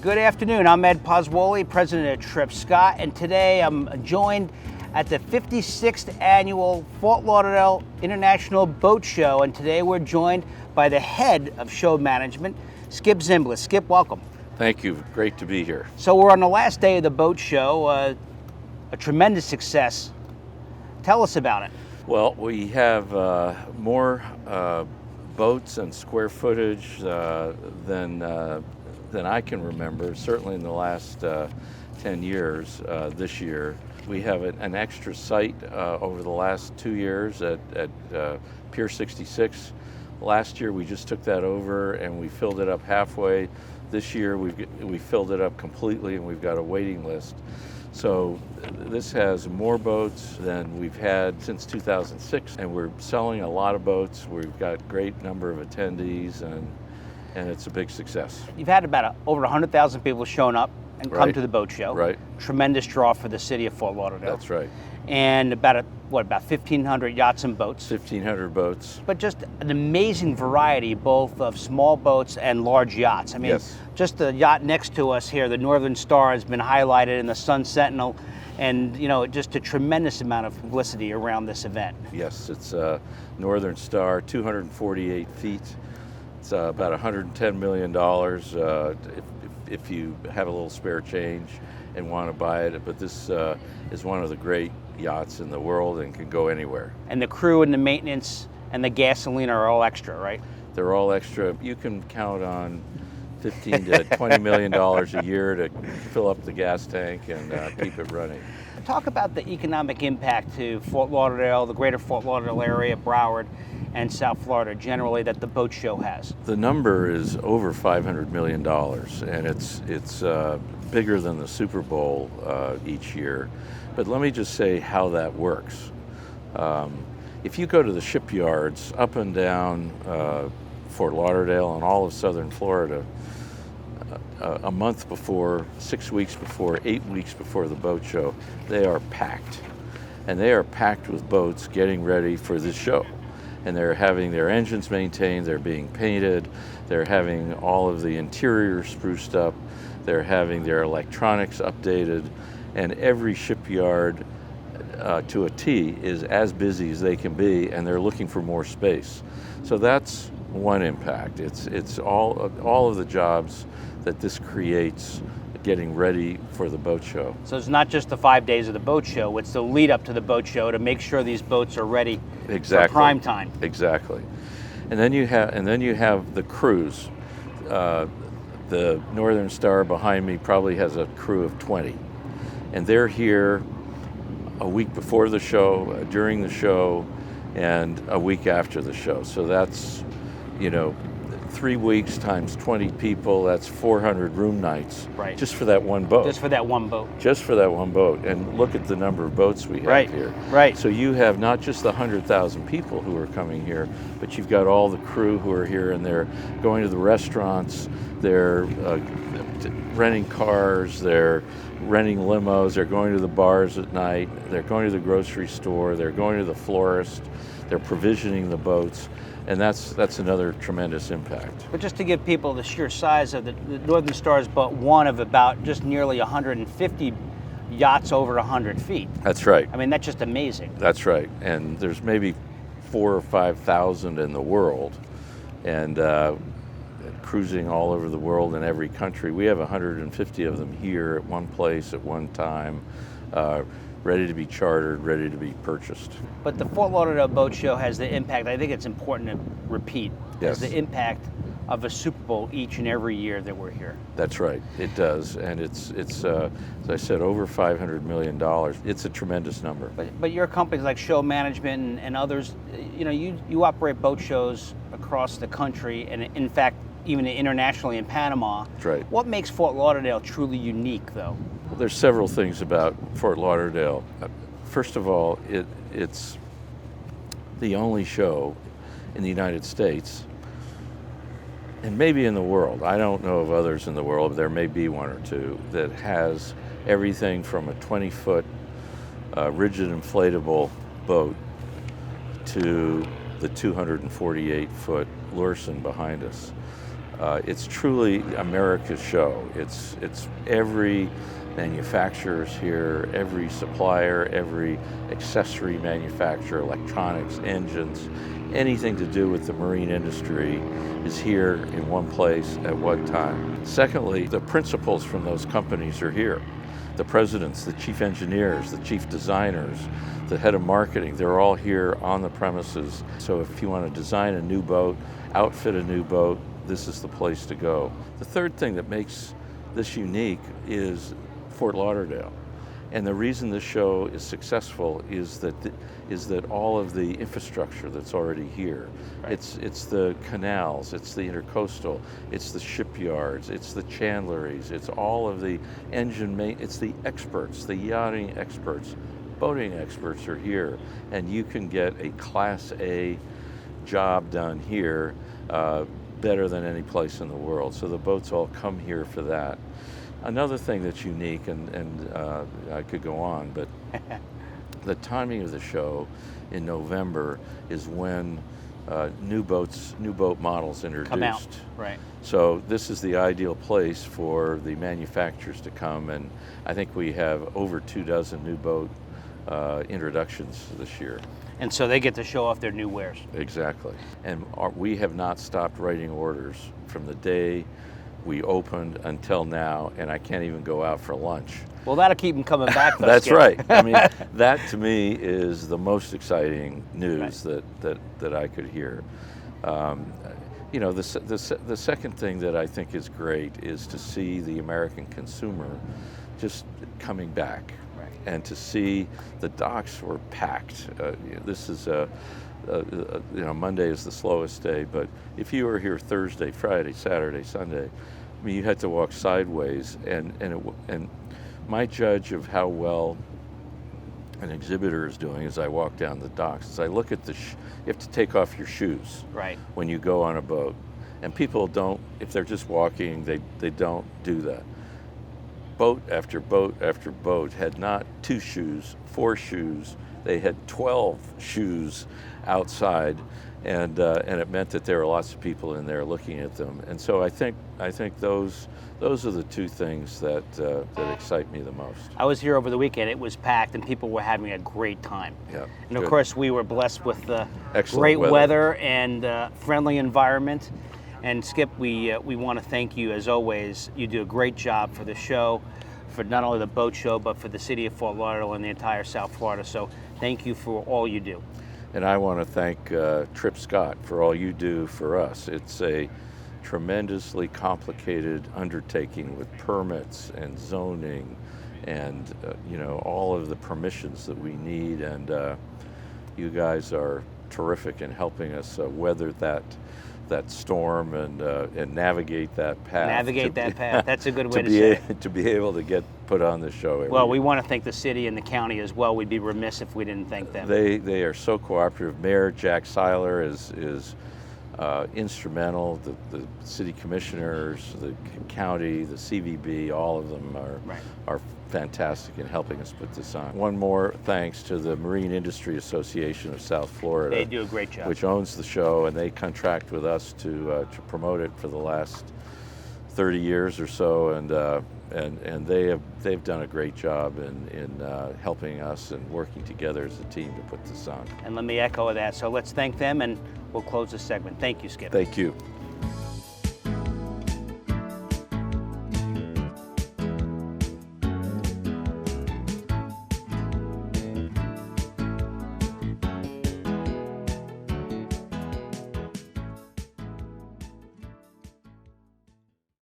Good afternoon. I'm Ed Pozzuoli, president of Tripp Scott, and today I'm joined at the 56th annual Fort Lauderdale International Boat Show, and today we're joined by the head of show management, Skip Zimbalist. Skip, welcome. Thank you. Great to be here. So we're on the last day of the boat show, a tremendous success. Tell us about it. Well, we have more boats and square footage than I can remember, certainly in the last 10 years this year. We have an extra site over the last 2 years at Pier 66. Last year we just took that over and we filled it up halfway. This year we filled it up completely and we've got a waiting list. So this has more boats than we've had since 2006, and we're selling a lot of boats. We've got a great number of attendees, and it's a big success. You've had about over 100,000 people shown up and come to the boat show. Right. Tremendous draw for the city of Fort Lauderdale. That's right. And about 1,500 yachts and boats. 1,500 boats. But just an amazing variety, both of small boats and large yachts. I mean, yes. Just the yacht next to us here, the Northern Star, has been highlighted in the Sun Sentinel, and just a tremendous amount of publicity around this event. Yes, it's Northern Star, 248 feet. It's about $110 million if you have a little spare change and want to buy it. But this is one of the great yachts in the world and can go anywhere. And the crew and the maintenance and the gasoline are all extra, right? They're all extra. You can count on $15 to $20 million a year to fill up the gas tank and keep it running. Talk about the economic impact to Fort Lauderdale, the greater Fort Lauderdale area, Broward, and South Florida generally that the boat show has. The number is over $500 million, and it's bigger than the Super Bowl each year. But let me just say how that works. If you go to the shipyards up and down Fort Lauderdale and all of southern Florida, a month before, 6 weeks before, 8 weeks before the boat show, they are packed. And they are packed with boats getting ready for this show. And they're having their engines maintained, they're being painted, they're having all of the interior spruced up, they're having their electronics updated, and every shipyard to a T is as busy as they can be, and they're looking for more space. So that's one impact. It's all of the jobs that this creates getting ready for the boat show. So it's not just the 5 days of the boat show, it's the lead up to the boat show to make sure these boats are ready for prime time. Exactly. And then you have the crews. The Northern Star behind me probably has a crew of 20. And they're here a week before the show, during the show, and a week after the show. So that's 3 weeks times 20 people, that's 400 room nights. Right. Just for that one boat. Just for that one boat. Just for that one boat. And look at the number of boats we have here. Right. So you have not just the 100,000 people who are coming here, but you've got all the crew who are here, and they're going to the restaurants, they're renting cars, they're renting limos, they're going to the bars at night, they're going to the grocery store, they're going to the florist, they're provisioning the boats. And that's another tremendous impact. But just to give people the sheer size of the Northern Star is but one of about just nearly 150 yachts over 100 feet. That's right. I mean, that's just amazing. That's right. And there's maybe 4,000 or 5,000 in the world, and cruising all over the world in every country. We have 150 of them here at one place at one time, ready to be chartered, ready to be purchased. But the Fort Lauderdale Boat Show has the impact, I think it's important to repeat, yes, has the impact of a Super Bowl each and every year that we're here. That's right, it does. And it's as I said, over $500 million. It's a tremendous number. But your companies like Show Management and others, you operate boat shows across the country, and in fact, even internationally in Panama. That's right. What makes Fort Lauderdale truly unique, though? Well, there's several things about Fort Lauderdale. First of all, it's the only show in the United States, and maybe in the world, I don't know of others in the world, but there may be one or two, that has everything from a 20-foot rigid inflatable boat to the 248-foot Lursen behind us. It's truly America's show. It's every manufacturer's here, every supplier, every accessory manufacturer, electronics, engines, anything to do with the marine industry is here in one place at one time. Secondly, the principals from those companies are here. The presidents, the chief engineers, the chief designers, the head of marketing, they're all here on the premises. So if you want to design a new boat, outfit a new boat, this is the place to go. The third thing that makes this unique is Fort Lauderdale. And the reason this show is successful is that all of the infrastructure that's already here. Right. It's the canals, it's the intercoastal, it's the shipyards, it's the chandleries, it's all of the it's the experts, the yachting experts, boating experts are here, and you can get a Class A job done here better than any place in the world. So the boats all come here for that. Another thing that's unique, and I could go on, but the timing of the show in November is when new boat models introduced. Come out, right. So this is the ideal place for the manufacturers to come, and I think we have over 24 new boat introductions this year. And so they get to show off their new wares. Exactly. And we have not stopped writing orders from the day we opened until now, and I can't even go out for lunch. Well, that'll keep them coming back. That's Skip. Right. I mean, that to me is the most exciting news right. that I could hear. You know, the second thing that I think is great is to see the American consumer just coming back, right. And to see the docks were packed. This is you know, Monday is the slowest day, but if you were here Thursday, Friday, Saturday, Sunday, I mean, you had to walk sideways, and my judge of how well an exhibitor is doing as I walk down the docks is I look at you have to take off your shoes right. when you go on a boat, and people don't, if they're just walking, they don't do that. Boat after boat after boat had not 2 shoes, 4 shoes, they had 12 shoes outside, and it meant that there were lots of people in there looking at them. And so I think those are the 2 things that excite me the most. I was here over the weekend. It was packed, and people were having a great time. Yeah, and of good. course, we were blessed with Excellent great weather and friendly environment. And Skip, we want to thank you as always. You do a great job for the show, for not only the boat show, but for the city of Fort Lauderdale and the entire South Florida. So thank you for all you do. And I want to thank Tripp Scott for all you do for us. It's a tremendously complicated undertaking with permits and zoning and you know, all of the permissions that we need, and you guys are terrific in helping us weather that storm and navigate that path. Navigate that path. That's a good way to say it. To be able to get put on the show. Well, we want to thank the city and the county as well. We'd be remiss if we didn't thank them. They are so cooperative. Mayor Jack Seiler is instrumental. The city commissioners, the county, the CVB, all of them are fantastic in helping us put this on. One more thanks to the Marine Industry Association of South Florida. They do a great job. Which owns the show, and they contract with us to promote it for the last 30 years or so, and they've done a great job in helping us and working together as a team to put this on. And let me echo that. So let's thank them, and we'll close this segment. Thank you, Skip. Thank you.